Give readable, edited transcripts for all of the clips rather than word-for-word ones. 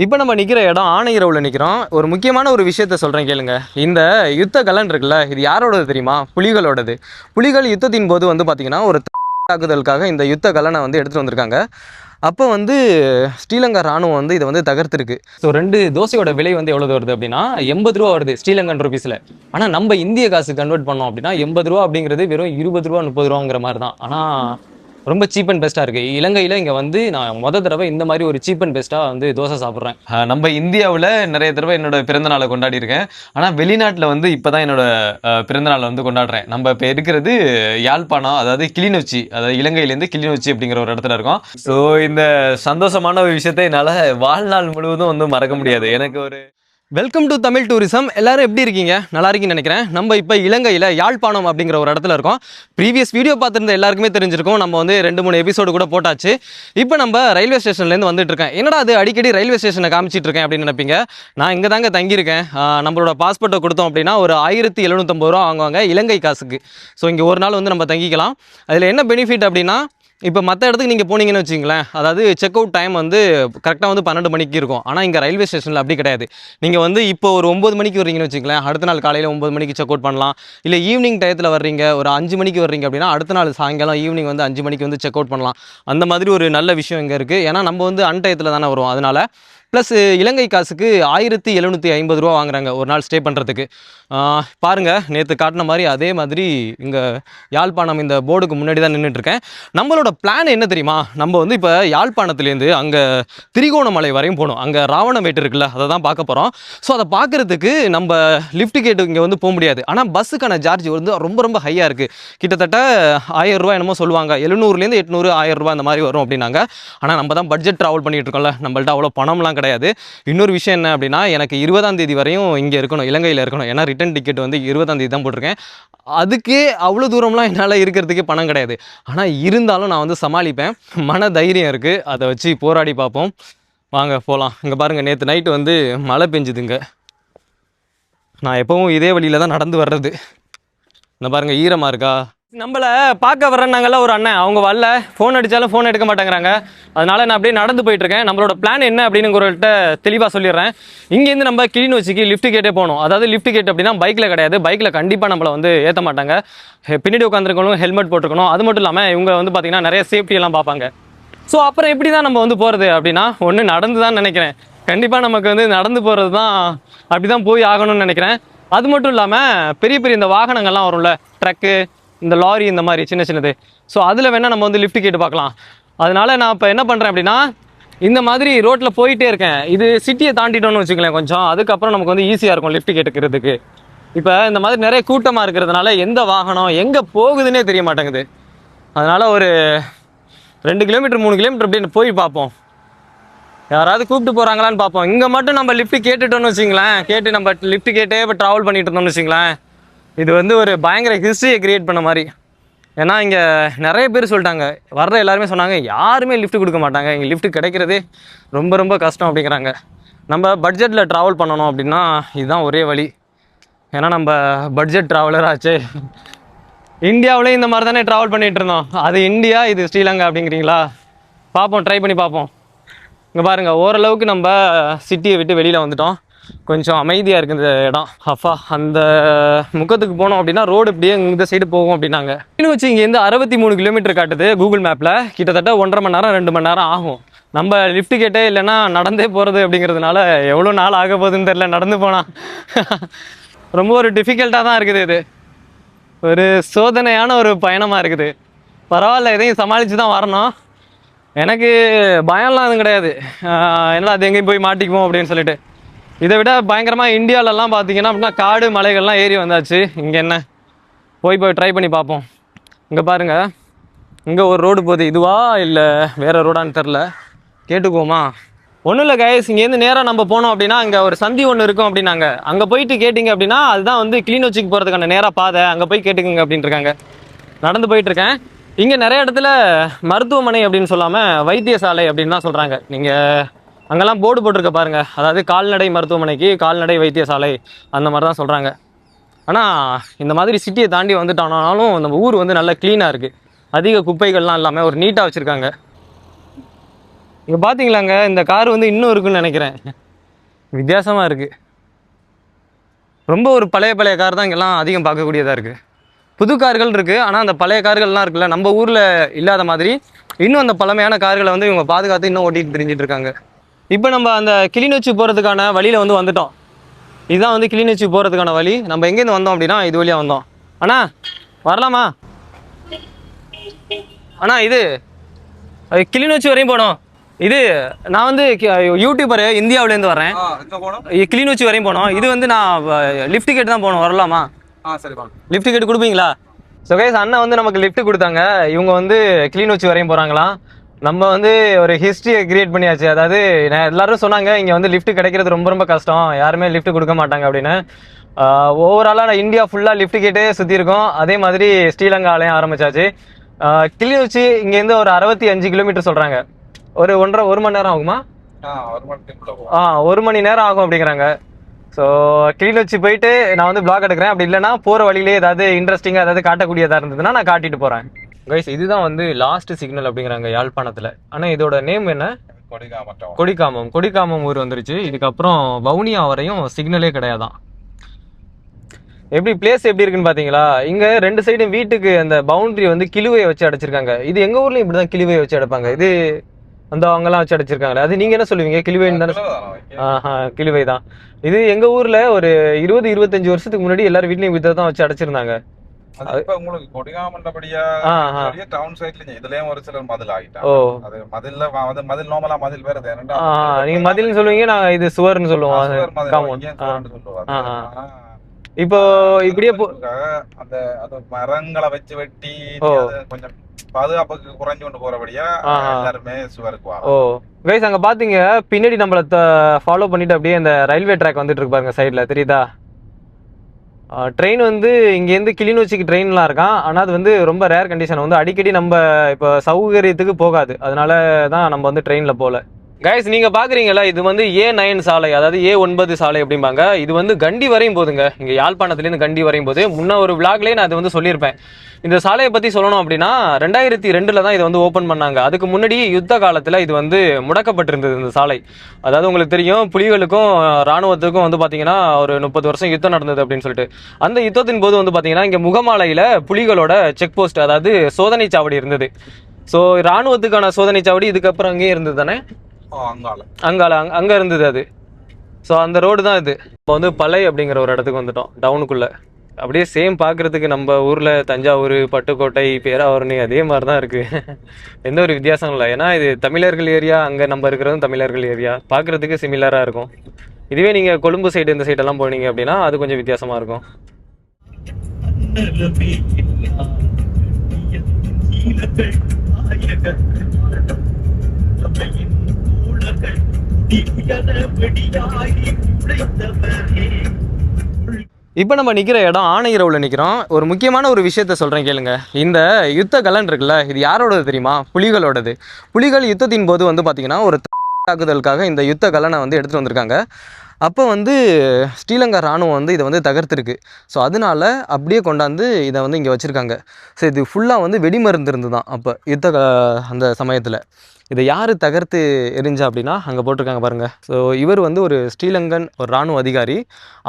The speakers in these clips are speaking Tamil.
இப்போ நம்ம நிற்கிற இடம் ஆணையரவில் நிற்கிறோம். ஒரு முக்கியமான ஒரு விஷயத்த சொல்கிறேன் கேளுங்க. இந்த யுத்த கலன் இருக்குல்ல, இது யாரோடது தெரியுமா? புலிகளோடது. புலிகள் யுத்தத்தின் போது வந்து பார்த்திங்கன்னா ஒரு தாக்குதலுக்காக இந்த யுத்த கலனை வந்து எடுத்துகிட்டு வந்திருக்காங்க. அப்போ வந்து ஸ்ரீலங்கா ராணுவம் வந்து இதை வந்து தகர்த்துருக்கு. ஸோ 2 தோசையோட விலை வந்து எவ்வளோ வருது அப்படின்னா 80 ரூபா வருது ஸ்ரீலங்கன் ருபீஸில். ஆனால் நம்ம இந்திய காசு கன்வெர்ட் பண்ணோம் அப்படின்னா 80 ரூபா அப்படிங்கிறது வெறும் 20 ரூபா 30 ரூபாங்கிற மாதிரி தான். ஆனால் ரொம்ப சீப் அண்ட் பெஸ்ட்டாக இருக்குது. இலங்கையில் இங்கே வந்து நான் தடவை இந்த மாதிரி ஒரு சீப் அண்ட் பெஸ்ட்டாக வந்து தோசை சாப்பிட்றேன். நம்ம இந்தியாவில் நிறைய தடவை என்னோட பிறந்தநாளை கொண்டாடி இருக்கேன். ஆனால் வெளிநாட்டில் வந்து இப்போ தான் என்னோட பிறந்தநாளை வந்து கொண்டாடுறேன். நம்ம இப்போ இருக்கிறது யாழ்ப்பாணம், அதாவது கிளிநொச்சி, அதாவது இலங்கையிலேருந்து கிளிநொச்சி அப்படிங்கிற ஒரு இடத்துல இருக்கோம். ஸோ இந்த சந்தோஷமான ஒரு விஷயத்தை என்னால் வாழ்நாள் முழுவதும் வந்து மறக்க முடியாது. எனக்கு ஒரு வெல்கம் டு தமிழ் டூரிசம். எல்லாரும் எப்படி இருக்கீங்க? நல்லா இருக்கீங்கன்னு நினைக்கிறேன். நம்ம இப்போ இலங்கையில் யாழ்ப்பாணம் அப்படிங்கிற ஒரு இடத்துல இருக்கோம். ப்ரீவியஸ் வீடியோ பார்த்துருந்த எல்லாருக்குமே தெரிஞ்சிருக்கும். நம்ம வந்து 2-3 எபிசோடு கூட போட்டாச்சு. இப்போ நம்ம ரயில்வே ஸ்டேஷன்லேருந்து வந்துட்டு இருக்கேன். என்னடா அது அடிக்கடி ரயில்வே ஸ்டேஷனை காமிச்சிட்டு இருக்கேன் அப்படின்னு நினைப்பீங்க. நான் இங்கே தாங்க தங்கியிருக்கேன். நம்மளோட பாஸ்போர்ட்டை கொடுத்தோம் அப்படின்னா ஒரு 1750 ரூபா வாங்குவாங்க இலங்கை காசுக்கு. ஸோ இங்கே ஒரு நாள் வந்து நம்ம தங்கிக்கலாம். அதில் என்ன பெனிஃபிட் அப்படின்னா, இப்போ மற்ற இடத்துக்கு நீங்கள் போனீங்கன்னு வச்சிங்களேன், அதாவது செக் அவுட் டைம் வந்து கரெக்டாக வந்து 12 மணிக்கு இருக்கும். ஆனால் இங்கே ரயில்வே ஸ்டேஷனில் அப்படி கிடையாது. நீங்கள் வந்து இப்போ ஒரு 9 மணிக்கு வர்றீங்கன்னு வச்சிங்களேன், அடுத்த நாள் காலையில் 9 மணிக்கு செக் அவுட் பண்ணலாம். இல்லை ஈவினிங் டயத்தில் வர்றீங்க, ஒரு 5 மணிக்கு வர்றீங்க அப்படின்னா அடுத்த நாள் சாயங்காலம் ஈவினிங் வந்து 5 மணிக்கு வந்து செக் அவுட் பண்ணலாம். அந்த மாதிரி ஒரு நல்ல விஷயம் இங்கே இருக்குது. ஏன்னா நம்ம வந்து அன்டயத்தில் தானே வருவோம். அதனால் ப்ளஸ் இலங்கை காசுக்கு 1750 ரூபா வாங்குறாங்க ஒரு நாள் ஸ்டே பண்ணுறதுக்கு. பாருங்கள், நேற்று காட்டின மாதிரி அதே மாதிரி இங்கே யாழ்ப்பாணம் இந்த போர்டுக்கு முன்னாடி தான் நின்றுட்டுருக்கேன். நம்மளோட பிளான் என்ன தெரியுமா? நம்ம வந்து இப்போ யாழ்ப்பாணத்துலேருந்து அங்கே திரிகோணமலை வரையும் போகணும். அங்கே ராவணமேட்டு இருக்குல்ல, அதை தான் பார்க்க போகிறோம். ஸோ அதை பார்க்குறதுக்கு நம்ம லிஃப்ட் கேட்டு இங்கே வந்து போக முடியாது. ஆனால் பஸ்ஸுக்கான சார்ஜ் வந்து ரொம்ப ரொம்ப ஹையாக இருக்குது. கிட்டத்தட்ட 1000 ரூபா என்னமோ சொல்லுவாங்க. 700லேருந்து 800 1000 ரூபா அந்த மாதிரி வரும் அப்படின்னாங்க. ஆனால் நம்ம தான் பட்ஜெட் ட்ராவல் பண்ணிகிட்டு இருக்கோம்ல, நம்மள்ட்ட அவ்வளோ பணம்லாம் கிடையாது. இன்னொரு விஷயம் என்ன அப்படின்னா, எனக்கு 20ஆம் தேதி வரையும் இங்கே இருக்கணும், இலங்கையில் இருக்கணும். ஏன்னா ரிட்டன் டிக்கெட் வந்து 20ஆம் தேதி தான் போட்டிருக்கேன். அதுக்கே அவ்வளோ தூரம்லாம் என்னால் இருக்கிறதுக்கே பணம் கிடையாது. ஆனால் இருந்தாலும் நான் வந்து சமாளிப்பேன். மன தைரியம் இருக்குது. அதை வச்சு போராடி பார்ப்போம். வாங்க போகலாம். இங்கே பாருங்கள், நேற்று நைட்டு வந்து மழை பெஞ்சுதுங்க. நான் எப்பவும் இதே வழியில் தான் நடந்து வர்றது. இந்த பாருங்கள், ஈரமாக இருக்கா. நம்மளை பார்க்க வர்றேன்னாங்கல்ல ஒரு அண்ணன், அவங்க வரல. ஃபோன் அடித்தாலும் ஃபோன் எடுக்க மாட்டேங்கிறாங்க. அதனால் நான் அப்படியே நடந்து போயிட்டுருக்கேன். நம்மளோட பிளான் என்ன அப்படின்னு உங்கள்கிட்ட தெளிவாக சொல்லிடுறேன். இங்கேருந்து நம்ம கிளிநொச்சிக்கு லிஃப்ட் கேட்டே போகணும். அதாவது லிஃப்ட் கேட் அப்படின்னா பைக்கில் கிடையாது. பைக்கில் கண்டிப்பாக நம்மளை வந்து ஏற்ற மாட்டாங்க. பின்னாடி உட்காந்துருக்கணும், ஹெல்மெட் போட்டுருக்கணும். அது மட்டும் இல்லாமல் இவங்க வந்து பார்த்திங்கன்னா நிறைய சேஃப்டியெல்லாம் பார்ப்பாங்க. ஸோ அப்புறம் எப்படி தான் நம்ம வந்து போகிறது அப்படின்னா, ஒன்று நடந்து தான் நினைக்கிறேன். கண்டிப்பாக நமக்கு வந்து நடந்து போகிறது தான், அப்படி தான் போய் ஆகணும்னு நினைக்கிறேன். அது மட்டும் இல்லாமல் பெரிய பெரிய இந்த வாகனங்கள்லாம் வரும்ல, ட்ரக்கு, இந்த லாரி, இந்த மாதிரி சின்ன சின்னது. ஸோ அதில் வேணால் நம்ம வந்து லிஃப்ட் கேட்டு பார்க்கலாம். அதனால் நான் இப்போ என்ன பண்ணுறேன் அப்படின்னா, இந்த மாதிரி ரோட்டில் போயிட்டே இருக்கேன். இது சிட்டியை தாண்டிட்டோன்னு வச்சுக்கலேன் கொஞ்சம், அதுக்கப்புறம் நமக்கு வந்து ஈஸியாக இருக்கும் லிஃப்ட் கேட்டுக்கிறதுக்கு. இப்போ இந்த மாதிரி நிறைய கூட்டமாக இருக்கிறதுனால எந்த வாகனம் எங்கே போகுதுன்னே தெரிய மாட்டேங்குது. அதனால் ஒரு 2 கிலோமீட்டர் 3 கிலோமீட்டர் அப்படின்னு போய் பார்ப்போம், யாராவது கூப்பிட்டு போகிறாங்களான்னு பார்ப்போம். இங்கே மட்டும் நம்ம லிஃப்ட் கேட்டுட்டோன்னு வச்சிங்களேன், கேட்டு நம்ம லிஃப்ட் கேட்டே இப்போ ட்ராவல் பண்ணிட்டு இருந்தோம்னு வச்சிங்களேன், இது வந்து ஒரு பயங்கர ஹிஸ்ட்ரியை க்ரியேட் பண்ண மாதிரி. ஏன்னா இங்கே நிறைய பேர் சொல்லிட்டாங்க, வர்ற எல்லாருமே சொன்னாங்க யாருமே லிஃப்ட் கொடுக்க மாட்டாங்க, இங்கே லிஃப்ட் கிடைக்கிறதே ரொம்ப ரொம்ப கஷ்டம் அப்படிங்கிறாங்க. நம்ம பட்ஜெட்டில் ட்ராவல் பண்ணணும் அப்படின்னா இதுதான் ஒரே வழி. ஏன்னா நம்ம பட்ஜெட் ட்ராவலர் ஆச்சு. இந்தியாவிலேயும் இந்த மாதிரி தானே ட்ராவல் பண்ணிகிட்டு இருந்தோம். அது இந்தியா, இது ஸ்ரீலங்கா அப்படிங்கிறீங்களா? பார்ப்போம், ட்ரை பண்ணி பார்ப்போம். இங்கே பாருங்கள், ஓரளவுக்கு நம்ம சிட்டியை விட்டு வெளியில் வந்துட்டோம். கொஞ்சம் அமைதியாக இருக்குது இந்த இடம். அப்பா, அந்த முக்கத்துக்கு போனோம் அப்படின்னா ரோடு இப்படியே இந்த சைடு போகும் அப்படின்னாங்க. இன்னும் வச்சு இங்கேருந்து 63 கிலோமீட்டர் காட்டுது கூகுள் மேப்பில். கிட்டத்தட்ட 1.5 மணி நேரம் 2 மணி நேரம் ஆகும். நம்ம லிஃப்ட் கேட்டே இல்லைன்னா நடந்தே போகிறது அப்படிங்கிறதுனால எவ்வளோ நாள் ஆக போகுதுன்னு தெரில. நடந்து போனால் ரொம்ப ஒரு டிஃபிகல்ட்டாக தான் இருக்குது. இது ஒரு சோதனையான ஒரு பயணமாக இருக்குது. பரவாயில்ல, எதையும் சமாளித்து தான் வரணும். எனக்கு பயம்லாம் எதுவும் கிடையாது. என்ன அது எங்கேயும் போய் மாட்டிக்குவோம் அப்படின்னு சொல்லிட்டு. இதை விட பயங்கரமாக இந்தியாவிலலாம் பார்த்தீங்கன்னா அப்படின்னா காடு மலைகள்லாம் ஏறி வந்தாச்சு. இங்கே என்ன போய் ட்ரை பண்ணி பார்ப்போம். இங்கே பாருங்கள், இங்கே ஒரு ரோடு போகுது. இதுவா இல்லை வேறு ரோடான்னு தெரில, கேட்டுக்குவோமா? ஒன்றும் இல்லை கைஸ், இங்கேருந்து நேராக நம்ம போனோம் அப்படின்னா அங்கே ஒரு சந்தி ஒன்று இருக்கும் அப்படின்னாங்க. அங்கே போயிட்டு கேட்டிங்க அப்படின்னா அதுதான் வந்து கிளிநொச்சிக்கு போகிறதுக்கான நேராக பாதை, அங்கே போய் கேட்டுக்குங்க அப்படின்ட்டு இருக்காங்க. நடந்து போயிட்டுருக்கேன். இங்கே நிறைய இடத்துல மருத்துவமனை அப்படின்னு சொல்லாமல் வைத்தியசாலை அப்படின்னு தான் சொல்கிறாங்க. நீங்கள் அங்கெல்லாம் போர்டு போட்டிருக்க பாருங்கள், அதாவது கால்நடை மருத்துவமனைக்கு கால்நடை வைத்தியசாலை அந்த மாதிரி தான் சொல்கிறாங்க. ஆனால் இந்த மாதிரி சிட்டியை தாண்டி வந்துட்டானாலும் நம்ம ஊர் வந்து நல்லா க்ளீனாக இருக்குது. அதிக குப்பைகள்லாம் இல்லாமல் ஒரு நீட்டாக வச்சுருக்காங்க. இங்கே பார்த்தீங்களாங்க, இந்த கார் வந்து இன்னும் இருக்குன்னு நினைக்கிறேன். வித்தியாசமாக இருக்குது. ரொம்ப ஒரு பழைய பழைய கார் தான் இங்கெல்லாம் அதிகம் பார்க்கக்கூடியதாக இருக்குது. புது கார்கள் இருக்குது, ஆனால் அந்த பழைய கார்கள்லாம் இருக்குல்ல, நம்ம ஊரில் இல்லாத மாதிரி இன்னும் அந்த பழமையான கார்களை வந்து இவங்க பாதுகாத்து இன்னும் ஓட்டிகிட்டு தெரிஞ்சிட்டு இருக்காங்க. இப்போ நம்ம அந்த கிளிநொச்சி போகிறதுக்கான வழியில் வந்து வந்துட்டோம். இதுதான் வந்து கிளிநொச்சி போகிறதுக்கான வழி. நம்ம எங்கேருந்து வந்தோம் அப்படின்னா இது வழியாக வந்தோம். அண்ணா வரலாமா அண்ணா? இது கிளிநொச்சி வரையும் போனோம். இது நான் வந்து யூடியூபர் இந்தியாவிலேருந்து வரேன். கிளிநொச்சி வரையும் போனோம். இது வந்து நான் லிஃப்ட் டிக்கெட் தான் போகணும். வரலாமா? சரி, லிஃப்ட் டிக்கெட் கொடுப்பீங்களா? ஸோ கைஸ், அண்ணன் வந்து நமக்கு லிஃப்ட் கொடுத்தாங்க. இவங்க வந்து கிளிநொச்சி வரையும் போகிறாங்களாம். நம்ம வந்து ஒரு ஹிஸ்ட்ரியை கிரியேட் பண்ணியாச்சு. அதாவது எல்லாரும் சொன்னாங்க இங்கே வந்து லிஃப்ட் கிடைக்கிறது ரொம்ப ரொம்ப கஷ்டம், யாருமே லிஃப்ட் கொடுக்க மாட்டாங்க அப்படின்னு. ஓவராலாக இந்தியா ஃபுல்லாக லிஃப்ட் கேட்டே சுற்றி இருக்கோம். அதே மாதிரி ஸ்ரீலங்காலையும் ஆரம்பிச்சாச்சு. கிளிநொச்சி இங்கேருந்து ஒரு 65 கிலோமீட்டர் சொல்கிறாங்க. ஒரு 1 மணி நேரம் ஆகுமா? 1 மணி நேரம் ஆகும் அப்படிங்கிறாங்க. ஸோ கிளிநொச்சி போயிட்டு நான் வந்து பிளாக் எடுக்கிறேன். அப்படி இல்லைனா போகிற வழியிலே ஏதாவது இன்ட்ரெஸ்டிங்காக ஏதாவது காட்டக்கூடியதாக இருந்ததுன்னா நான் காட்டிட்டு போகிறேன். கைஸ், இதுதான் வந்து லாஸ்ட் சிக்னல் அப்படிங்கிறாங்க யாழ்ப்பாணத்தில். ஆனால் இதோட நேம் என்ன? கொடிக்காமம். கொடிக்காமம் ஊர் வந்துருச்சு. இதுக்கப்புறம் வவுனியா வரையும் சிக்னலே கிடையாதான். எப்படி பிளேஸ் எப்படி இருக்குன்னு பார்த்தீங்களா? இங்கே 2 சைடும் வீட்டுக்கு அந்த பவுண்டரி வந்து கிழுவையை வச்சு அடைச்சிருக்காங்க. இது எங்கள் ஊர்லேயும் இப்படி தான் கிழுவையை வச்சு அடைப்பாங்க. இது அந்த அவங்கெல்லாம் வச்சு அடைச்சிருக்காங்களே, அது நீங்கள் என்ன சொல்லுவீங்க? கிழுவைன்னு தானே? கிழுவை தான். இது எங்கள் ஊரில் ஒரு 20-25 வருஷத்துக்கு முன்னாடி எல்லாரும் வீட்லையும் இதை தான் வச்சு அடைச்சிருந்தாங்க. உங்களுக்கு கொடிகாமண்டபடியா டவுன் சைட்ல இதுலயும் ஒரு சிலர் மதில் ஆகிட்டாங்க. ஓ, அது மதில்ல மதில் நார்மலா மதில் வேற. நீங்க மதில்னு சொல்லுவீங்க, நான் இது சுவர்னு சொல்லுவோம். இப்போ இப்படியே அந்த மரங்களை வச்சு வெட்டி கொஞ்சம் பாதுகாப்புக்கு குறைஞ்சு கொண்டு போறபடியா எல்லாருமே சுவருக்கு. ஓ கைஸ், அங்க பாத்தீங்க பின்னாடி நம்மள ஃபாலோ பண்ணிட்டு அப்படியே அந்த ரயில்வே ட்ராக் வந்துட்டு இருக்கு பாருங்க, சைட்ல தெரியுதா? ட்ரெயின் வந்து இங்கேருந்து கிளிநொச்சிக்கு ட்ரெயின்லாம் இருக்கான். ஆனால் அது வந்து ரொம்ப ரேர் கண்டிஷன், வந்து அடிக்கடி நம்ம இப்போ சௌகரியத்துக்கு போகாது. அதனால தான் நம்ம வந்து ட்ரெயினில் போகல. கைஸ், நீங்கள் பார்க்குறீங்களா, இது வந்து A9 சாலை, அதாவது A9 சாலை அப்படிம்பாங்க. இது வந்து கண்டி வரையும் போதுங்க. இங்கே யாழ்ப்பாணத்துலேருந்து கண்டி வரையும் போது. முன்ன ஒரு விளாக்லேயே நான் அது வந்து சொல்லியிருப்பேன். இந்த சாலையை பற்றி சொல்லணும் அப்படின்னா 2002 தான் இதை வந்து ஓப்பன் பண்ணாங்க. அதுக்கு முன்னாடி யுத்த காலத்தில் இது வந்து முடக்கப்பட்டிருந்தது இந்த சாலை. அதாவது உங்களுக்கு தெரியும், புலிகளுக்கும் இராணுவத்துக்கும் வந்து பார்த்தீங்கன்னா ஒரு 30 வருஷம் யுத்தம் நடந்தது அப்படின்னு சொல்லிட்டு. அந்த யுத்தத்தின் போது வந்து பார்த்தீங்கன்னா இங்கே முகமாலையில் புலிகளோட செக் போஸ்ட், அதாவது சோதனை சாவடி இருந்தது. ஸோ இராணுவத்துக்கான சோதனை சாவடி இதுக்கப்புறம் அங்கேயே இருந்தது தானே? அங்கே இருந்தது அது. ஸோ அந்த ரோடு தான் இது. இப்போ வந்து பளை அப்படிங்கிற ஒரு இடத்துக்கு வந்துட்டோம், டவுனுக்குள்ளே. அப்படியே சேம் பார்க்குறதுக்கு நம்ம ஊரில் தஞ்சாவூர், பட்டுக்கோட்டை, பேராவூர்னி அதே மாதிரி தான் இருக்குது. எந்த ஒரு வித்தியாசம் இல்லை. ஏன்னா இது தமிழர்கள் ஏரியா, அங்கே நம்ம இருக்கிறதும் தமிழர்கள் ஏரியா. பார்க்குறதுக்கு சிமிலராக இருக்கும். இதுவே நீங்கள் கொழும்பு சைடு இந்த சைடெல்லாம் போனீங்க அப்படின்னா அது கொஞ்சம் வித்தியாசமாக இருக்கும். இப்போ நம்ம நிற்கிற இடம் ஆனையிறவில் நிற்கிறோம். ஒரு முக்கியமான ஒரு விஷயத்த சொல்கிறேன் கேளுங்க. இந்த யுத்த கலன் இருக்குல்ல, இது யாரோடது தெரியுமா? புலிகளோடது. புலிகள் யுத்தத்தின் போது வந்து பார்த்திங்கன்னா ஒரு தாக்குதலுக்காக இந்த யுத்த கலனை வந்து எடுத்துகிட்டு வந்திருக்காங்க. அப்போ வந்து ஸ்ரீலங்கா இராணுவம் வந்து இதை வந்து தகர்த்துருக்கு. ஸோ அதனால அப்படியே கொண்டாந்து இதை வந்து இங்கே வச்சுருக்காங்க. ஸோ இது ஃபுல்லாக வந்து வெடிமருந்து இருந்து தான் அப்போ அந்த சமயத்தில். இதை யார் தகர்த்து எரிஞ்சா அப்படின்னா அங்கே போட்டிருக்காங்க பாருங்கள். ஸோ இவர் வந்து ஒரு ஸ்ரீலங்கன் ஒரு இராணுவ அதிகாரி.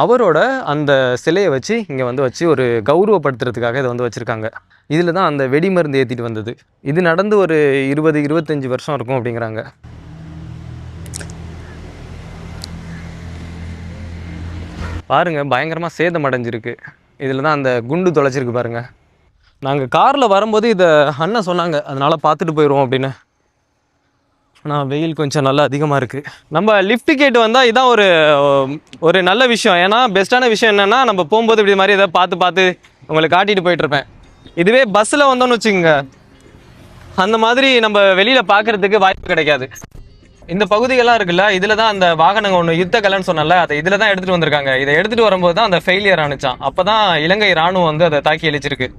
அவரோட அந்த சிலையை வச்சு இங்கே வந்து வச்சு ஒரு கௌரவப்படுத்துறதுக்காக இதை வந்து வச்சுருக்காங்க. இதில் தான் அந்த வெடிமருந்து ஏற்றிட்டு வந்தது. இது நடந்து ஒரு 20-25 வருஷம் இருக்கும் அப்படிங்கிறாங்க. பாருங்கள், பயங்கரமாக சேதம் அடைஞ்சிருக்கு. இதில் தான் அந்த குண்டு தொலைச்சிருக்கு பாருங்கள். நாங்கள் காரில் வரும்போது இதை அண்ணன் சொன்னாங்க, அதனால் பார்த்துட்டு போயிடுவோம் அப்படின்னு. ஆனால் வெயில் கொஞ்சம் நல்லா அதிகமாக இருக்குது. நம்ம லிஃப்ட் கேட்டு வந்தால் இதான் ஒரு நல்ல விஷயம். ஏன்னா பெஸ்ட்டான விஷயம் என்னென்னா, நம்ம போகும்போது இப்படி மாதிரி எதாவது பார்த்து உங்களுக்கு காட்டிட்டு போயிட்டுருப்பேன். இதுவே பஸ்ஸில் வந்தோன்னு வச்சுக்கோங்க, அந்த மாதிரி நம்ம வெளியில் பார்க்குறதுக்கு வாய்ப்பு கிடைக்காது. இந்த பகுதிகள்லாம் இருக்குல்ல, இதில் தான் அந்த வாகனங்கள் ஒன்று யுத்த கலன்னு சொன்னால அதை இதில் தான் எடுத்துகிட்டு வந்திருக்காங்க. இதை எடுத்துகிட்டு வரும்போது தான் அந்த ஃபெயிலியர் ஆனிச்சான். அப்போ தான் இலங்கை இராணுவம் வந்து அதை தாக்கி அழிச்சிருக்கு.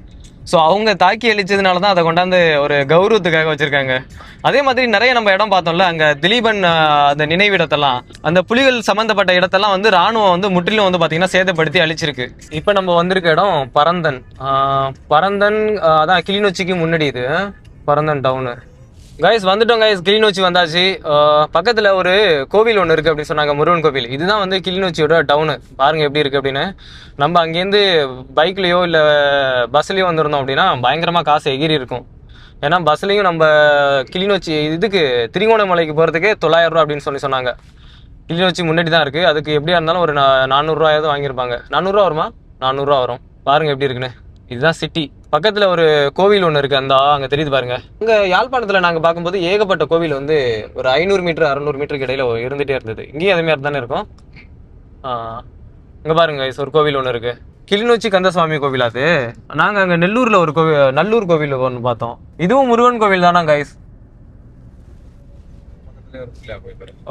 ஸோ அவங்க தாக்கி அழிச்சதுனால தான் அதை கொண்டாந்து ஒரு கௌரவத்துக்காக வச்சுருக்காங்க. அதே மாதிரி நிறைய நம்ம இடம் பார்த்தோம்ல, அங்கே திலீபன் அந்த நினைவிடத்தெல்லாம், அந்த புலிகள் சம்மந்தப்பட்ட இடத்தெல்லாம் வந்து இராணுவம் வந்து முற்றிலும் வந்து பார்த்திங்கன்னா சேதப்படுத்தி அழிச்சிருக்கு. இப்போ நம்ம வந்திருக்க இடம் பரந்தன். பரந்தன் அதான் கிளிநொச்சிக்கு முன்னாடி இது பரந்தன் டவுனு. கைஸ் வந்துட்டோம் கைஸ், கிளிநொச்சி வந்தாச்சு. பக்கத்தில் ஒரு கோவில் ஒன்று இருக்குது அப்படின்னு சொன்னாங்க, முருகன் கோவில். இதுதான் வந்து கிளிநொச்சியோட டவுனு. பாருங்கள் எப்படி இருக்குது அப்படின்னு. நம்ம அங்கேருந்து பைக்லேயோ இல்லை பஸ்லேயோ வந்திருந்தோம் அப்படின்னா பயங்கரமாக காசு எகிரி இருக்கும். ஏன்னா பஸ்லேயும் நம்ம கிளிநொச்சி இதுக்கு திரிகோணமலைக்கு போகிறதுக்கே 900 ரூபா அப்படின்னு சொன்னாங்க. கிளிநொச்சி முன்னாடி தான் இருக்குது. அதுக்கு எப்படியா இருந்தாலும் ஒரு 400 ரூபாயாவது வாங்கியிருப்பாங்க. 400 ரூபா வருமா? 400 ரூபா வரும். பாருங்கள் எப்படி இருக்குன்னு. இதுதான் சிட்டி. பக்கத்தில் ஒரு கோவில் ஒன்று இருக்குது, அந்த அங்கே தெரியுது பாருங்க. இங்கே யாழ்ப்பாணத்தில் நாங்கள் பார்க்கும்போது ஏகப்பட்ட கோவில் வந்து ஒரு 500 மீட்டர் 600 மீட்டருக்கு இடையில இருந்துகிட்டே இருந்தது. இங்கேயும் அதேமாதிரி தானே இருக்கும். இங்கே பாருங்க, ஒரு கோவில் ஒன்று இருக்குது, கிளிநொச்சி கந்தசுவாமி கோவில். அது நாங்கள் அங்கே நெல்லூரில் ஒரு கோவில், நல்லூர் கோவில் ஒன்று பார்த்தோம். இதுவும் முருகன் கோவில் தானா கைஸ்?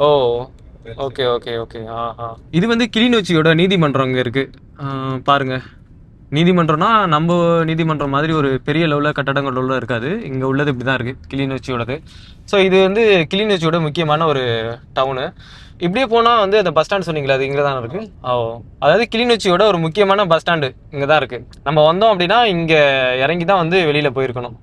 ஓ ஓகே ஓகே ஓகே. இது வந்து கிளிநொச்சியோட நீதிமன்றம் இங்கே இருக்குது. பாருங்க, நீதிமன்றம்னா நம்ம நீதிமன்றம் மாதிரி ஒரு பெரிய லெவலில் கட்டடங்கள் உள்ள இருக்காது. இங்கே உள்ளது இப்படி தான் இருக்குது, கிளிநொச்சியோடது. ஸோ இது வந்து கிளிநொச்சியோட முக்கியமான ஒரு டவுனு. இப்படியே போனால் வந்து அந்த பஸ் ஸ்டாண்ட் சொன்னீங்களா, அது இங்கே தான் இருக்குது. அதாவது கிளிநொச்சியோட ஒரு முக்கியமான பஸ் ஸ்டாண்டு இங்கே தான் இருக்குது. நம்ம வந்தோம் அப்படின்னா இங்கே இறங்கி தான் வந்து வெளியில் போயிருக்கணும்.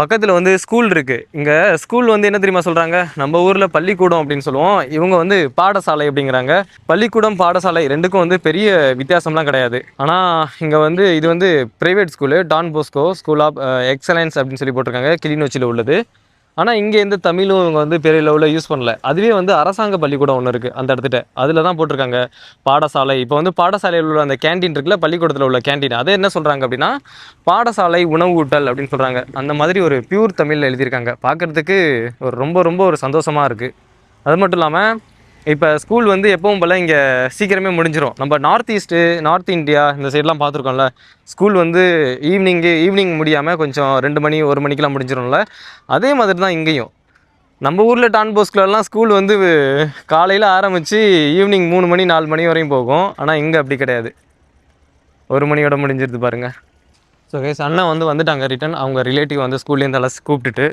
பக்கத்தில் வந்து ஸ்கூல் இருக்குது. இங்கே ஸ்கூல் வந்து என்ன தெரியுமா சொல்கிறாங்க, நம்ம ஊரில் பள்ளிக்கூடம் அப்படின்னு சொல்லுவோம், இவங்க வந்து பாடசாலை அப்படிங்கிறாங்க. பள்ளிக்கூடம் பாடசாலை ரெண்டுக்கும் வந்து பெரிய வித்தியாசம்லாம் கிடையாது. ஆனால் இங்கே வந்து இது வந்து private school, Don Bosco school of excellence அப்படின்னு சொல்லி போட்டிருக்காங்க, கிளிநொச்சியில் உள்ளது. ஆனால் இங்கே எந்த தமிழும் இவங்க வந்து பெரிய லெவலில் யூஸ் பண்ணல. அதுவே வந்து அரசாங்க பள்ளிக்கூடம் ஒன்று இருக்குது அந்த இடத்துல, அதில் தான் போட்டிருக்காங்க பாடசாலை. இப்போ வந்து பாடசாலையில் உள்ள அந்த கேண்டீன் இருக்குல்ல, பள்ளிக்கூடத்தில் உள்ள கேண்டீன், அதை என்ன சொல்கிறாங்க அப்படின்னா பாடசாலை உணவு ஊட்டல் அப்படின்னு சொல்கிறாங்க. அந்த மாதிரி ஒரு பியூர் தமிழில் எழுதியிருக்காங்க. பார்க்குறதுக்கு ஒரு ரொம்ப ரொம்ப ஒரு சந்தோஷமாக இருக்குது. அது மட்டும் இல்லாமல் இப்போ ஸ்கூல் வந்து எப்பவும் போல் இங்கே சீக்கிரமே முடிஞ்சிடும். நம்ம நார்த் இந்தியா இந்த சைட்லாம் பார்த்துருக்கோம்ல, ஸ்கூல் வந்து ஈவினிங் முடியாமல் கொஞ்சம் 2 மணி 1 மணிக்கெலாம் முடிஞ்சிடும்ல. அதே மாதிரி தான் இங்கேயும். நம்ம ஊரில் டான் போஸ்கோலாம் ஸ்கூல் வந்து காலையில் ஆரம்பித்து ஈவினிங் 3 மணி 4 மணி வரையும் போகும். ஆனால் இங்கே அப்படி கிடையாது, 1 மணியோட முடிஞ்சிருது பாருங்கள். ஸோ கைஸ், அண்ணன் வந்து வந்துட்டாங்க ரிட்டன். அவங்க ரிலேட்டிவ் வந்து ஸ்கூல்லேருந்து எல்லாம் கூப்பிட்டுட்டு.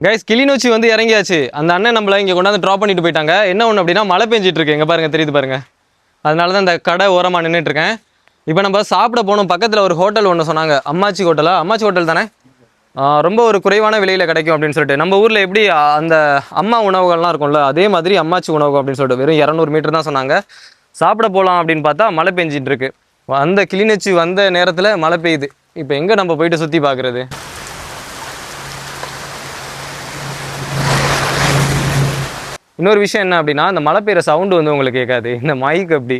கைஸ், கிளிநொச்சி வந்து இறங்கியாச்சு. அந்த அண்ணன் நம்மளை இங்கே கொண்டாந்து ட்ராப் பண்ணிட்டு போயிட்டாங்க. என்ன ஒன்று அப்படின்னா மழை பெஞ்சிட்டு இருக்கு, இங்கே பாருங்கள் தெரியுது பாருங்கள். அதனால தான் இந்த கடை ஓரமாக நின்றுட்டுருக்கேன். இப்போ நம்ம சாப்பிட போகணும். பக்கத்தில் ஒரு ஹோட்டல் ஒன்று சொன்னாங்க, அம்மாச்சி ஹோட்டலா? அம்மாச்சி ஹோட்டல் தானே. ரொம்ப ஒரு குறைவான விலையில் கிடைக்கும் அப்படின்னு சொல்லிட்டு. நம்ம ஊரில் எப்படி அந்த அம்மா உணவுகள்லாம் இருக்கும்ல, அதே மாதிரி அம்மாச்சி உணவு அப்படின்னு சொல்லிட்டு வெறும் 200 மீட்டர் தான் சொன்னாங்க. சாப்பிட போகலாம் அப்படின்னு பார்த்தா மழை பெஞ்சிட்டு இருக்கு. அந்த கிளிநொச்சி வந்த நேரத்தில் மழை பெய்யுது. இப்போ எங்கே நம்ம போயிட்டு சுற்றி பார்க்குறது? இன்னொரு விஷயம் என்ன அப்படின்னா, இந்த மழை பெய்கிற சவுண்டு வந்து உங்களுக்கு கேட்காது. இந்த மைக் அப்படி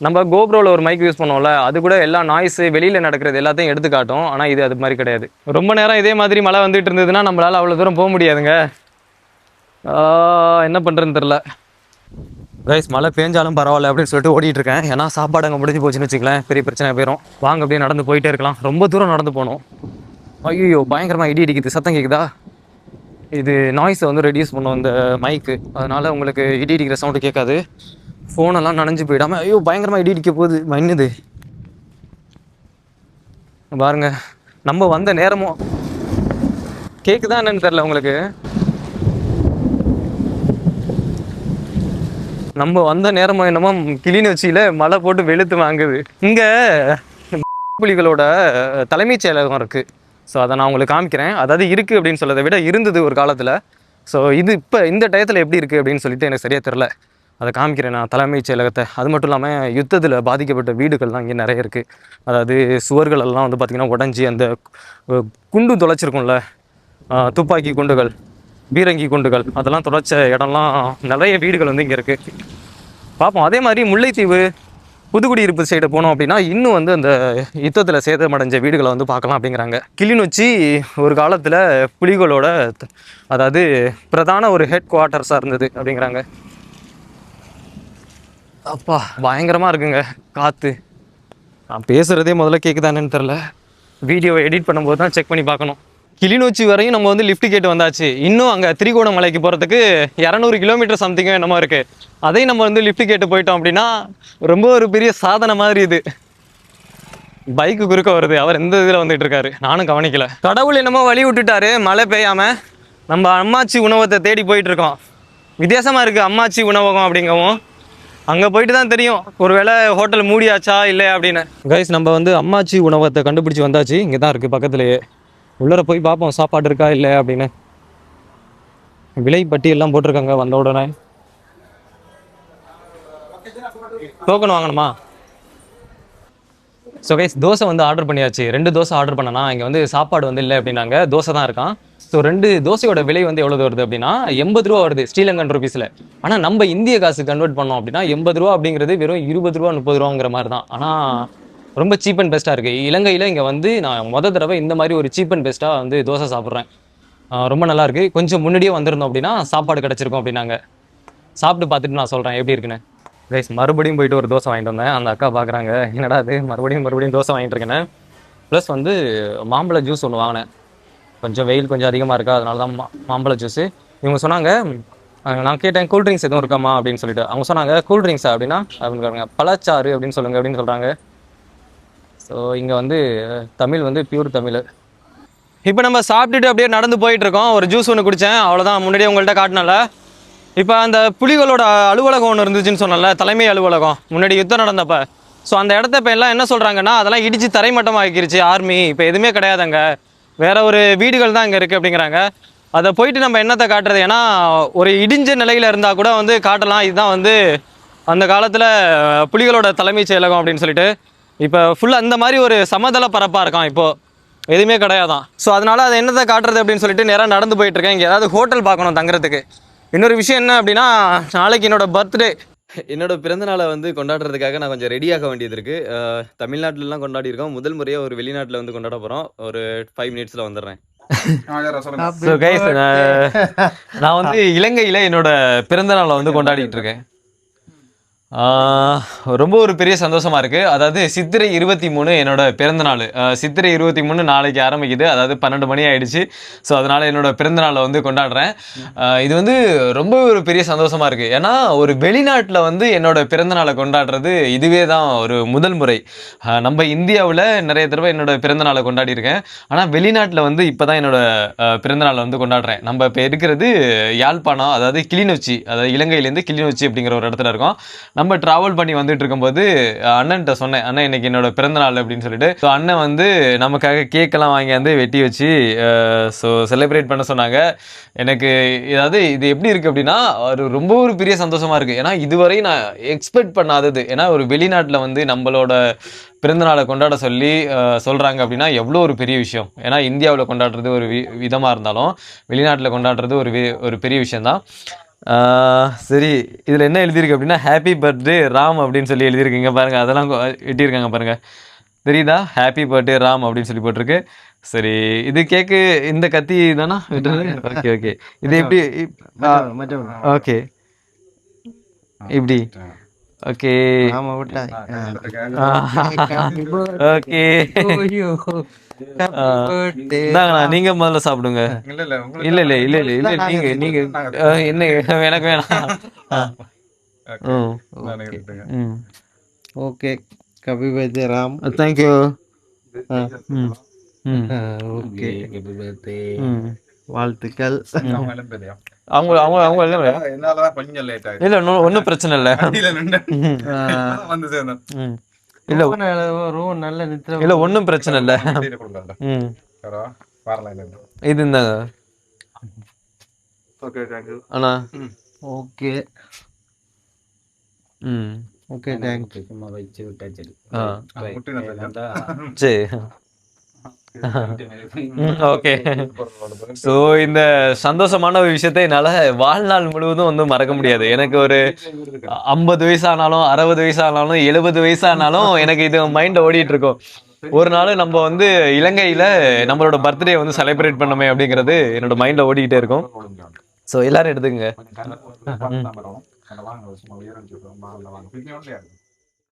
நம்ம கோப்ரோவில் ஒரு மைக் யூஸ் பண்ணுவோம்ல, அது கூட எல்லா நாய்ஸு வெளியில் நடக்கிறது எல்லாத்தையும் எடுத்து காட்டும். ஆனால் இது அது மாதிரி கிடையாது. ரொம்ப நேரம் இதே மாதிரி மழை வந்துட்டு இருந்ததுன்னா நம்மளால் அவ்வளோ தூரம் போக முடியாதுங்க. என்ன பண்ணுறதுன்னு தெரில. கைஸ், மழை பேஞ்சாலும் பரவாயில்ல அப்படின்னு சொல்லிட்டு ஓடிட்டு இருக்கேன். ஏன்னா சாப்பாடு அங்கே முடிஞ்சு போச்சுன்னு வச்சுக்கலாம், பெரிய பிரச்சனை போயிடும். வாங்க அப்படியே நடந்து போயிட்டே இருக்கலாம். ரொம்ப தூரம் நடந்து போகணும். ஐயோ, பயங்கரமாக இடி இடிக்குது. சத்தம் கேட்குதா? இது நாய்ஸை வந்து ரெடியூஸ் பண்ணும் இந்த மைக்கு. அதனால் உங்களுக்கு இடி இடிக்கிற சவுண்டு கேட்காது. ஃபோனெல்லாம் நனைஞ்சு போயிடாமல். ஐயோ, பயங்கரமாக இடி இடிக்க போகுது, மன்னுது பாருங்க. நம்ம வந்த நேரமும் கேட்குதா என்னன்னு தெரில உங்களுக்கு. நம்ம வந்த நேரமும் என்னமோ கிளிநொச்சியில் மழை போட்டு வெளுத்து வாங்குது. இங்கே புலிகளோட தலைமைச் செயலகம் இருக்குது. ஸோ அதை நான் உங்களுக்கு காமிக்கிறேன். அதாவது இருக்குது அப்படின்னு சொல்கிறத விட இருந்தது ஒரு காலத்தில். ஸோ இது இப்போ இந்த டயத்தில் எப்படி இருக்குது அப்படின்னு சொல்லிட்டு எனக்கு சரியாக தெரில. அதை காமிக்கிறேன் நான், தலைமைச் செயலகத்தை. அது மட்டும் இல்லாமல் யுத்தத்தில் பாதிக்கப்பட்ட வீடுகள்லாம் இங்கே நிறைய இருக்குது. அதாவது சுவர்கள் எல்லாம் வந்து பார்த்திங்கன்னா உடஞ்சி அந்த குண்டு தொலைச்சிருக்கும்ல, துப்பாக்கி குண்டுகள், பீரங்கி குண்டுகள், அதெல்லாம் தொலைச்ச இடம்லாம் நிறைய வீடுகள் வந்து இங்கே இருக்குது. பார்ப்போம். அதே மாதிரி முல்லைத்தீவு புதுக்குடியிருப்பு சைடு போனோம் அப்படின்னா இன்னும் வந்து அந்த யுத்தத்தில் சேதமடைஞ்ச வீடுகளை வந்து பார்க்கலாம் அப்படிங்கிறாங்க. கிளிநொச்சி ஒரு காலத்தில் புலிகளோட அதாவது பிரதான ஒரு ஹெட் குவார்ட்டர்ஸாக இருந்தது அப்படிங்கிறாங்க. அப்பா பயங்கரமாக இருக்குங்க காற்று. நான் பேசுகிறதே முதல்ல கேட்குதானேன்னு தெரில. வீடியோவை எடிட் பண்ணும்போது தான் செக் பண்ணி பார்க்கணும். கிளிநொச்சி வரையும் நம்ம வந்து லிஃப்ட் கேட்டு வந்தாச்சு. இன்னும் அங்கே திரிகோணமலைக்கு போகிறதுக்கு 200 கிலோமீட்டர் சம்திங்கும் என்னமோ இருக்குது. அதையும் நம்ம வந்து லிஃப்ட் கேட்டு போயிட்டோம் அப்படின்னா ரொம்ப ஒரு பெரிய சாதனை மாதிரி. இது பைக்கு குறுக்க வருது, அவர் எந்த இதில் வந்துட்டு இருக்காரு நானும் கவனிக்கல. கடவுள் என்னமோ வழி விட்டுட்டாரு, மழை பெய்யாமல். நம்ம அம்மாச்சி உணவகத்தை தேடி போயிட்டுருக்கோம். வித்தியாசமாக இருக்குது அம்மாச்சி உணவகம் அப்படிங்கவும். அங்கே போயிட்டு தான் தெரியும் ஒருவேளை ஹோட்டல் மூடியாச்சா இல்லை அப்படின்னு. கைஸ் நம்ம வந்து அம்மாச்சி உணவகத்தை கண்டுபிடிச்சி வந்தாச்சு. இங்கே தான் இருக்குது பக்கத்துலேயே. உள்ளர போய் பார்ப்போம் சாப்பாடு இருக்கா இல்லை அப்படின்னு. விலை பட்டியெல்லாம் போட்டிருக்காங்க. வந்த உடனே டோக்கன் வாங்கணுமா? ஸோ கைஸ் தோசை வந்து ஆர்டர் பண்ணியாச்சு. 2 தோசை ஆர்டர் பண்ணனா இங்கே வந்து சாப்பாடு வந்து இல்லை அப்படின்னாங்க. தோசை தான் இருக்கான். ஸோ 2 தோசையோட விலை வந்து எவ்வளோ வருது அப்படின்னா 80 ரூபா வருது ஸ்ரீலங்கன் ருபீஸில். ஆனால் நம்ம இந்திய காசு கன்வெர்ட் பண்ணோம் அப்படின்னா 80 ரூபா அப்படிங்கிறது வெறும் 20 ரூபா 30 ரூபாங்கிற மாதிரி தான். ஆனால் ரொம்ப சீப் அண்ட் பெஸ்ட்டாக இருக்குது. இலங்கையில் இங்கே வந்து நான் தடவை இந்த மாதிரி ஒரு சீப் அண்ட் பெஸ்ட்டாக வந்து தோசை சாப்பிட்றேன். ரொம்ப நல்லா இருக்குது. கொஞ்சம் முன்னாடியே வந்திருந்தோம் அப்படின்னா சாப்பாடு கிடச்சிருக்கும் அப்படின்னாங்க. சாப்பிட்டு பார்த்துட்டு நான் சொல்கிறேன் எப்படி இருக்குன்னு. கைஸ் மறுபடியும் போயிட்டு ஒரு தோசை வாங்கிட்டு வந்தேன். அந்த அக்கா பார்க்குறாங்க, என்னடா அது மறுபடியும் தோசை வாங்கிட்டு இருக்கேன். ப்ளஸ் வந்து மாம்பழ ஜூஸ் ஒன்று வாங்கினேன். கொஞ்சம் வெயில் கொஞ்சம் அதிகமாக இருக்கா, அதனால தான் மாம்பழ ஜூஸு. இவங்க சொன்னாங்க, நான் கேட்டேன் கூல்ட்ரிங்க்ஸ் எதுவும் இருக்காமா அப்படின்னு சொல்லிட்டு. அவங்க சொன்னாங்க கூல்ட்ரிங்க்ஸா அப்படின்னா அப்படின்னு பழச்சாறு அப்படின்னு சொல்லுங்கள் அப்படின்னு சொல்கிறாங்க. ஸோ இங்கே வந்து தமிழ் வந்து பியூர் தமிழ். இப்போ நம்ம சாப்பிட்டுட்டு அப்படியே நடந்து போயிட்டுருக்கோம். ஒரு ஜூஸ் ஒன்று குடித்தேன், அவ்வளோதான். முன்னாடியே உங்கள்கிட்ட காட்டினால. இப்போ அந்த புலிகளோட அலுவலகம் ஒன்று இருந்துச்சுன்னு சொன்னல, தலைமை அலுவலகம் முன்னாடி யுத்தம் நடந்தப்போ. ஸோ அந்த இடத்த இப்போ எல்லாம் என்ன சொல்கிறாங்கன்னா அதெல்லாம் இடித்து தரைமட்டமாக ஆக்கிருச்சு ஆர்மி, இப்போ எதுவுமே கிடையாதுங்க, வேற ஒரு வீடுகள் தான் இங்கே இருக்குது அப்படிங்கிறாங்க. அதை போயிட்டு நம்ம என்னத்தை காட்டுறது? ஏன்னா ஒரு இடிஞ்ச நிலையில் இருந்தால் கூட வந்து காட்டலாம். இதுதான் வந்து அந்த காலத்தில் புலிகளோட தலைமைச் செயலகம் அப்படின்னு சொல்லிட்டு. இப்போ ஃபுல்லாக அந்த மாதிரி ஒரு சமதள பரப்பாக இருக்கான், இப்போது எதுவுமே கிடையாதான். ஸோ அதனால் அதை என்னத்தை காட்டுறது அப்படின்னு சொல்லிட்டு நேராக நடந்து போயிட்டுருக்கேன். இங்கே ஏதாவது ஹோட்டல் பார்க்கணும் தங்குறதுக்கு. இன்னொரு விஷயம் என்ன அப்படின்னா, நாளைக்கு என்னோட பர்த்டே, என்னோட பிறந்தநாளை வந்து கொண்டாடுறதுக்காக நான் கொஞ்சம் ரெடியாக வேண்டியது இருக்குது. தமிழ்நாட்டிலலாம் கொண்டாடி இருக்கோம். முதல் முறையாக ஒரு வெளிநாட்டில் வந்து கொண்டாட போகிறோம். ஒரு 5 மினிட்ஸில் வந்துடுறேன். ஸோ கைஸ் நான் வந்து இலங்கையில் என்னோட பிறந்தநாளை வந்து கொண்டாடிட்டு இருக்கேன். ரொம்ப ஒரு பெரிய சந்தோஷமாக இருக்குது. அதாவது சித்திரை 23 என்னோட பிறந்தநாள். சித்திரை 23 நாளைக்கு ஆரம்பிக்குது. அதாவது 12 மணி ஆகிடுச்சு. ஸோ அதனால் என்னோடய பிறந்தநாளை வந்து கொண்டாடுறேன். இது வந்து ரொம்ப ஒரு பெரிய சந்தோஷமாக இருக்குது. ஏன்னா ஒரு வெளிநாட்டில் வந்து என்னோடய பிறந்தநாளை கொண்டாடுறது இதுவே தான் ஒரு முதல் முறை. நம்ம இந்தியாவில் நிறைய தடவை என்னோடய பிறந்தநாளை கொண்டாடியிருக்கேன். ஆனால் வெளிநாட்டில் வந்து இப்போ தான் என்னோடய பிறந்தநாளை வந்து கொண்டாடுறேன். நம்ம இப்போ இருக்கிறது யாழ்ப்பாணம், அதாவது கிளிநொச்சி, அதாவது இலங்கையிலேருந்து கிளிநொச்சி அப்படிங்கிற ஒரு இடத்துல இருக்கோம். நம்ம ட்ராவல் பண்ணி வந்துட்டு இருக்கும்போது அண்ணன்ட்ட சொன்னேன், அண்ணன் இன்னைக்கு என்னோட பிறந்தநாள் அப்படின்னு சொல்லிட்டு. ஸோ அண்ணன் வந்து நமக்காக கேக்கெல்லாம் வாங்கி வந்து வெட்டி வச்சு ஸோ செலிப்ரேட் பண்ண சொன்னாங்க. எனக்கு அதாவது இது எப்படி இருக்குது அப்படின்னா ரொம்ப ஒரு பெரிய சந்தோஷமாக இருக்குது. ஏன்னா இதுவரை நான் எக்ஸ்பெக்ட் பண்ணாதது. ஏன்னா ஒரு வெளிநாட்டில் வந்து நம்மளோட பிறந்தநாளை கொண்டாட சொல்லி சொல்கிறாங்க அப்படின்னா எவ்வளோ ஒரு பெரிய விஷயம். ஏன்னா இந்தியாவில் கொண்டாடுறது ஒரு விதமாக இருந்தாலும் வெளிநாட்டில் கொண்டாடுறது ஒரு பெரிய விஷயந்தான். சரி, இதில் என்ன எழுதியிருக்கு அப்படின்னா ஹாப்பி பர்த்டே ராம் அப்படின்னு சொல்லி எழுதியிருக்கீங்க பாருங்கள். அதெல்லாம் வெட்டியிருக்காங்க பாருங்கள், தெரியுதா? ஹாப்பி பர்த்டே ராம் அப்படின்னு சொல்லி போட்டிருக்கு. சரி, இது கேக்கு இந்த கத்தி தானா? Okay okay. இது எப்படி? ஓகே இப்படி. Okay okay. நீங்க முதல்ல சாப்பிடுங்க. இல்ல இல்ல இல்ல இல்ல இல்ல நீங்க நீங்க என்ன, எனக்கு வேணாம். Okay, happy birthday Ram. Thank you. Okay, happy birthday, வாழ்த்துக்கள். அவங்க அவங்க அவங்க இல்ல ஒன்றும் பிரச்சனை இல்லை. இல்ல நல்ல நித்திர இல்ல ஒன்றும் பிரச்சனை இல்லை. இது இருந்தாங்க அண்ணா. Okay okay, thank you. சரி ஓகே. ஸோ இந்த சந்தோஷமான ஒரு விஷயத்தை என்னால் வாழ்நாள் முழுவதும் வந்து மறக்க முடியாது. எனக்கு ஒரு 50 வயசானாலும் 60 வயசானாலும் 70 வயசானாலும் எனக்கு இது மைண்டில் ஓடிட்டு இருக்கும். ஒரு நாள் நம்ம வந்து இலங்கையில் நம்மளோட பர்த்டே வந்து செலிப்ரேட் பண்ணோமே அப்படிங்கிறது என்னோட மைண்டில் ஓடிக்கிட்டே இருக்கும். ஸோ எல்லாரும் எடுத்துக்கங்க.